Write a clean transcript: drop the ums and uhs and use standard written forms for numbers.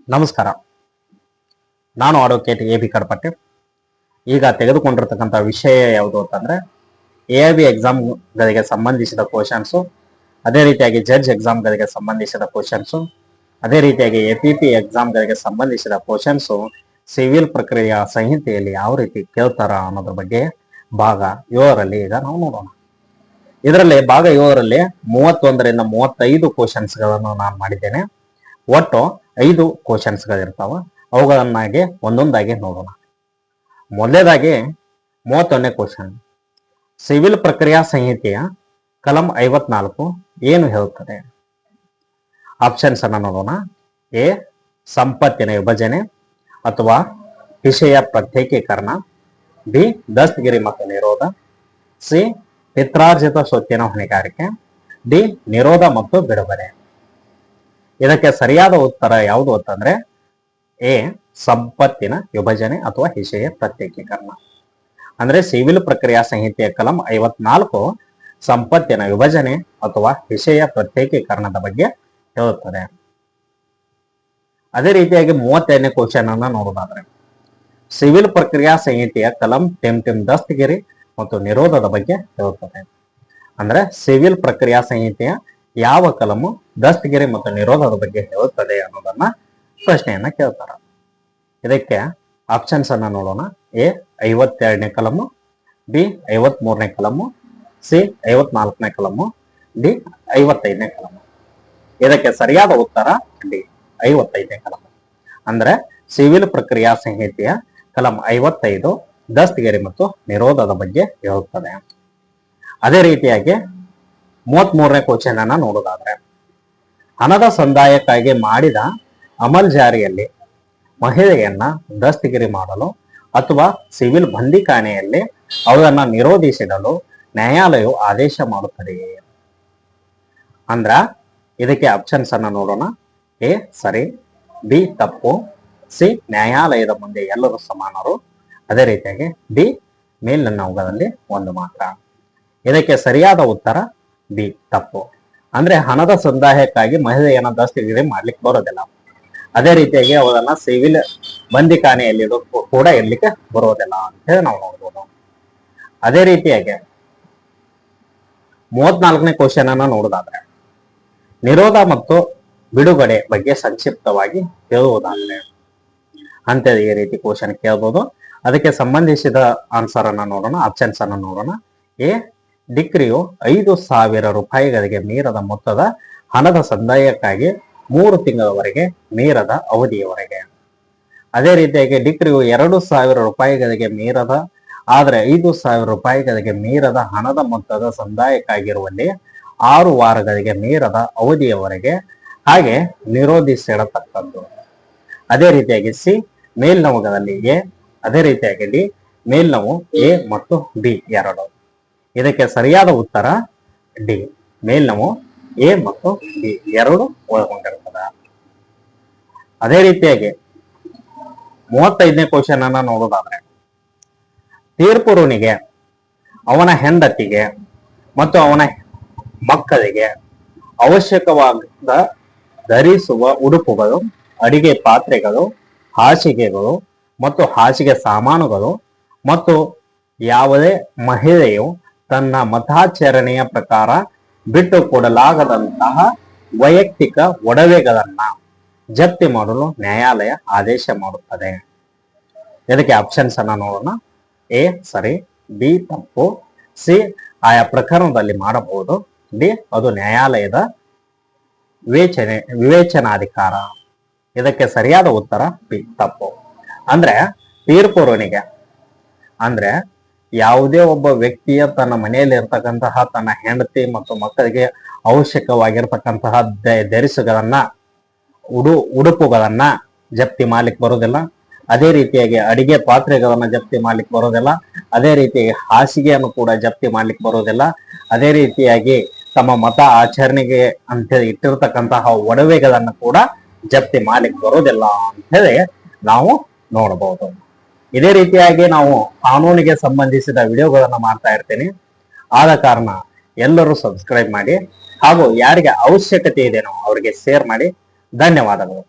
ನಮಸ್ಕಾರ. ನಾನು advocate A B. Kadapatti. ಈಗ ತೆಗೆದುಕೊಂಡಿರ್ತಕ್ಕಂಥ ವಿಷಯ ಯಾವುದು ಅಂತಂದ್ರೆ ಎ.ಐ.ಬಿ ಎಕ್ಸಾಮ್ಗಳಿಗೆ ಸಂಬಂಧಿಸಿದ ಕ್ವಶನ್ಸು, ಅದೇ ರೀತಿಯಾಗಿ ಜಡ್ಜ್ ಎಕ್ಸಾಮ್ಗಳಿಗೆ ಸಂಬಂಧಿಸಿದ ಕ್ವಶನ್ಸು, ಅದೇ ರೀತಿಯಾಗಿ ಎ.ಪಿ.ಪಿ ಎಕ್ಸಾಮ್ಗಳಿಗೆ ಸಂಬಂಧಿಸಿದ ಕ್ವಶನ್ಸು ಸಿವಿಲ್ ಪ್ರಕ್ರಿಯೆಯ ಸಂಹಿತೆಯಲ್ಲಿ ಯಾವ ರೀತಿ ಕೇಳ್ತಾರ ಅನ್ನೋದ್ರ ಬಗ್ಗೆ ಭಾಗ 7ರಲ್ಲಿ ಈಗ ನಾವು ನೋಡೋಣ. ಇದರಲ್ಲಿ ಭಾಗ 7ರಲ್ಲಿ 31ರಿಂದ 35 ಕ್ವಶನ್ಸ್ಗಳನ್ನು ನಾನು ಮಾಡಿದ್ದೇನೆ. ಒಟ್ಟು 5 ಕ್ವಶನ್ಸ್ಗಳಿರ್ತಾವ. ಅವುಗಳನ್ನಾಗಿ ಒಂದೊಂದಾಗಿ ನೋಡೋಣ. ಮೊದಲನೇದಾಗಿ 31ನೇ ಕ್ವಶನ್, ಸಿವಿಲ್ ಪ್ರಕ್ರಿಯಾ ಸಂಹಿತೆಯ ಕಲಂ 54 ಏನು ಹೇಳುತ್ತದೆ? ಆಪ್ಷನ್ಸ್ ಅನ್ನ ನೋಡೋಣ. ಎ, ಸಂಪತ್ತಿನ ವಿಭಜನೆ ಅಥವಾ ವಿಷಯ ಪ್ರತ್ಯೇಕೀಕರಣ. ಬಿ, ದಸ್ತಗಿರಿ ಮತ್ತು ನಿರೋಧ. ಸಿ, ಪಿತ್ರಾರ್ಜಿತ ಸ್ವತ್ತಿನ ಹೊಣೆಗಾರಿಕೆ. ಡಿ, ನಿರೋಧ ಮತ್ತು ಬಿಡುಗಡೆ. ಇದಕ್ಕೆ ಸರಿಯಾದ ಉತ್ತರ ಯಾವುದು ಅಂತಂದ್ರೆ ಎ, ಸಂಪತ್ತಿನ ವಿಭಜನೆ ಅಥವಾ ವಿಷಯ ಪ್ರತ್ಯೇಕೀಕರಣ. ಅಂದ್ರೆ ಸಿವಿಲ್ ಪ್ರಕ್ರಿಯಾ ಸಂಹಿತೆಯ ಕಲಂ 54 ಸಂಪತ್ತಿನ ವಿಭಜನೆ ಅಥವಾ ವಿಷಯ ಪ್ರತ್ಯೇಕೀಕರಣದ ಬಗ್ಗೆ ಹೇಳುತ್ತದೆ. ಅದೇ ರೀತಿಯಾಗಿ 32ನೇ ಕ್ವಶನ್ ಅನ್ನ ನೋಡೋದಾದ್ರೆ ಸಿವಿಲ್ ಪ್ರಕ್ರಿಯಾ ಸಂಹಿತೆಯ ಕಲಂ ದಸ್ತಗಿರಿ ಮತ್ತು ನಿರೋಧದ ಬಗ್ಗೆ ಹೇಳುತ್ತದೆ. ಅಂದ್ರೆ ಸಿವಿಲ್ ಪ್ರಕ್ರಿಯಾ ಸಂಹಿತೆಯ ಯಾವ ಕಲಮು ದಸ್ತಗಿರಿ ಮತ್ತು ನಿರೋಧದ ಬಗ್ಗೆ ಹೇಳುತ್ತದೆ ಅನ್ನೋದನ್ನ ಪ್ರಶ್ನೆಯನ್ನ ಕೇಳ್ತಾರ. ಇದಕ್ಕೆ ಆಪ್ಷನ್ಸ್ ಅನ್ನ ನೋಡೋಣ. ಎ, 52ನೇ ಕಲಮು. ಬಿ, 53ನೇ ಕಲಮು. ಸಿ, 54ನೇ ಕಲಮು. ಡಿ, 55ನೇ ಕಲಮು. ಇದಕ್ಕೆ ಸರಿಯಾದ ಉತ್ತರ ಡಿ, 55ನೇ ಕಲಮು. ಅಂದ್ರೆ ಸಿವಿಲ್ ಪ್ರಕ್ರಿಯಾ ಸಂಹಿತೆಯ ಕಲಂ 55 ದಸ್ತಗಿರಿ ಮತ್ತು ನಿರೋಧದ ಬಗ್ಗೆ ಹೇಳುತ್ತದೆ. ಅದೇ ರೀತಿಯಾಗಿ 33ನೇ ಕ್ವಶನ್ ಅನ್ನ ನೋಡೋದಾದ್ರೆ ಹಣದ ಸಂದಾಯಕ್ಕಾಗಿ ಮಾಡಿದ ಅಮಲ್ ಜಾರಿಯಲ್ಲಿ ಮಹಿಳೆಯನ್ನ ದಸ್ತಗಿರಿ ಮಾಡಲು ಅಥವಾ ಸಿವಿಲ್ ಬಂದಿಖಾನೆಯಲ್ಲಿ ಅವರನ್ನ ನಿರೋಧಿಸಿಡಲು ನ್ಯಾಯಾಲಯವು ಆದೇಶ ಮಾಡುತ್ತದೆಯೇ? ಅಂದ್ರ ಇದಕ್ಕೆ ಆಪ್ಷನ್ಸ್ ಅನ್ನ ನೋಡೋಣ. ಎ, ಸರಿ. ಬಿ, ತಪ್ಪು. ಸಿ, ನ್ಯಾಯಾಲಯದ ಮುಂದೆ ಎಲ್ಲರೂ ಸಮಾನರು. ಅದೇ ರೀತಿಯಾಗಿ ಡಿ, ಮೇಲಿನವುಗಳಲ್ಲಿ ಒಂದು ಮಾತ್ರ. ಇದಕ್ಕೆ ಸರಿಯಾದ ಉತ್ತರ ಬಿ, ತಪ್ಪು. ಅಂದ್ರೆ ಹಣದ ಸಂದಾಯಕ್ಕಾಗಿ ಮಹಿಳೆಯನ್ನ ದಸ್ತಗಿರಿ ಮಾಡ್ಲಿಕ್ಕೆ ಬರೋದಿಲ್ಲ. ಅದೇ ರೀತಿಯಾಗಿ ಅವರನ್ನ ಸಿವಿಲ್ ಬಂದಿಖಾನೆಯಲ್ಲಿ ಕೂಡ ಇರ್ಲಿಕ್ಕೆ ಬರೋದಿಲ್ಲ ಅಂತ ಹೇಳಿ ನಾವು ನೋಡ್ಬೋದು. ಅದೇ ರೀತಿಯಾಗಿ 34ನೇ ಕ್ವಶನ್ ಅನ್ನ ನೋಡೋದಾದ್ರೆ ನಿರೋಧ ಮತ್ತು ಬಿಡುಗಡೆ ಬಗ್ಗೆ ಸಂಕ್ಷಿಪ್ತವಾಗಿ ಹೇಳುವುದಾದ್ರೆ ಅಂತ ಈ ರೀತಿ ಕ್ವಶನ್ ಕೇಳ್ಬೋದು. ಅದಕ್ಕೆ ಸಂಬಂಧಿಸಿದ ಆನ್ಸರ್ ಅನ್ನ ನೋಡೋಣ. ಆಪ್ಷನ್ಸ್ ಅನ್ನ ನೋಡೋಣ. ಎ, ಡಿಕ್ರಿಯು 5,000 ರೂಪಾಯಿಗಳಿಗೆ ಮೀರದ ಮೊತ್ತದ ಹಣದ ಸಂದಾಯಕ್ಕಾಗಿ 3 ತಿಂಗಳವರೆಗೆ ಮೀರದ ಅವಧಿಯವರೆಗೆ. ಅದೇ ರೀತಿಯಾಗಿ ಡಿಕ್ರಿಯು 2,000 ರೂಪಾಯಿಗಳಿಗೆ ಮೀರದ ಆದ್ರೆ 5,000 ರೂಪಾಯಿಗಳಿಗೆ ಮೀರದ ಹಣದ ಮೊತ್ತದ ಸಂದಾಯಕ್ಕಾಗಿರುವಲ್ಲಿ 6 ವಾರಗಳಿಗೆ ಮೀರದ ಅವಧಿಯವರೆಗೆ ಹಾಗೆ ನಿರೋಧಿಸಿಡತಕ್ಕದ್ದು. ಅದೇ ರೀತಿಯಾಗಿ ಸಿ, ಮೇಲ್ನವುಗಳಲ್ಲಿ ಎ. ಅದೇ ರೀತಿಯಾಗಿ ಡಿ, ಮೇಲ್ನವು ಎ ಮತ್ತು ಬಿ ಎರಡು. ಇದಕ್ಕೆ ಸರಿಯಾದ ಉತ್ತರ ಡಿ, ಮೇಲ್ನವು ಎ ಮತ್ತು ಬಿ ಎರಡು ಒಳಗೊಂಡಿರ್ತದೆ. ಅದೇ ರೀತಿಯಾಗಿ 35ನೇ ಕ್ವಶನ್ ಅನ್ನ ನೋಡೋದಾದ್ರೆ ತೀರ್ಪುರುನಿಗೆ ಅವನ ಹೆಂಡತಿಗೆ ಮತ್ತು ಅವನ ಮಕ್ಕಳಿಗೆ ಅವಶ್ಯಕವಾದ ಧರಿಸುವ ಉಡುಪುಗಳು, ಅಡಿಗೆ ಪಾತ್ರೆಗಳು, ಹಾಸಿಗೆಗಳು ಮತ್ತು ಹಾಸಿಗೆ ಸಾಮಾನುಗಳು ಮತ್ತು ಯಾವುದೇ ಮಹಿಳೆಯು ತನ್ನ ಮತಾಚರಣೆಯ ಪ್ರಕಾರ ಬಿಟ್ಟು ಕೊಡಲಾಗದಂತಹ ವೈಯಕ್ತಿಕ ಒಡವೆಗಳನ್ನ ಜಪ್ತಿ ಮಾಡಲು ನ್ಯಾಯಾಲಯ ಆದೇಶ ಮಾಡುತ್ತದೆ. ಇದಕ್ಕೆ ಆಪ್ಷನ್ಸ್ ಅನ್ನ ನೋಡೋಣ. ಎ, ಸರಿ. ಬಿ, ತಪ್ಪು. ಸಿ, ಆಯಾ ಪ್ರಕರಣದಲ್ಲಿ ಮಾಡಬಹುದು. ಡಿ, ಅದು ನ್ಯಾಯಾಲಯದ ವಿವೇಚನಾಧಿಕಾರ. ಇದಕ್ಕೆ ಸರಿಯಾದ ಉತ್ತರ ಬಿ, ತಪ್ಪು. ಅಂದ್ರೆ ತೀರ್ಪುರುನಿಗೆ ಅಂದ್ರೆ ಯಾವುದೇ ಒಬ್ಬ ವ್ಯಕ್ತಿಯ ತನ್ನ ಮನೆಯಲ್ಲಿ ಇರ್ತಕ್ಕಂತಹ ತನ್ನ ಹೆಂಡತಿ ಮತ್ತು ಮಕ್ಕಳಿಗೆ ಅವಶ್ಯಕವಾಗಿರ್ತಕ್ಕಂತಹ ಧರಿಸುಗಳನ್ನ ಉಡುಪುಗಳನ್ನ ಜಪ್ತಿ ಮಾಡ್ಲಿಕ್ಕೆ ಬರೋದಿಲ್ಲ. ಅದೇ ರೀತಿಯಾಗಿ ಅಡಿಗೆ ಪಾತ್ರೆಗಳನ್ನ ಜಪ್ತಿ ಮಾಡ್ಲಿಕ್ಕೆ ಬರೋದಿಲ್ಲ. ಅದೇ ರೀತಿಯಾಗಿ ಹಾಸಿಗೆಯನ್ನು ಕೂಡ ಜಪ್ತಿ ಮಾಡ್ಲಿಕ್ಕೆ ಬರೋದಿಲ್ಲ. ಅದೇ ರೀತಿಯಾಗಿ ತಮ್ಮ ಮತ ಆಚರಣೆಗೆ ಅಂತ ಇಟ್ಟಿರ್ತಕ್ಕಂತಹ ಒಡವೆಗಳನ್ನ ಕೂಡ ಜಪ್ತಿ ಮಾಡ್ಲಿಕ್ಕೆ ಬರೋದಿಲ್ಲ ಅಂತ ಹೇಳಿ ನಾವು ನೋಡಬಹುದು. ಇದೇ ರೀತಿಯಾಗಿ ನಾವು ಕಾನೂನಿಗೆ ಸಂಬಂಧಿಸಿದ ವಿಡಿಯೋಗಳನ್ನ ಮಾಡ್ತಾ ಇರ್ತೀನಿ. ಆದ ಕಾರಣ ಎಲ್ಲರೂ ಸಬ್ಸ್ಕ್ರೈಬ್ ಮಾಡಿ ಹಾಗೂ ಯಾರಿಗೆ ಅವಶ್ಯಕತೆ ಇದೆನೋ ಅವರಿಗೆ ಶೇರ್ ಮಾಡಿ. ಧನ್ಯವಾದಗಳು.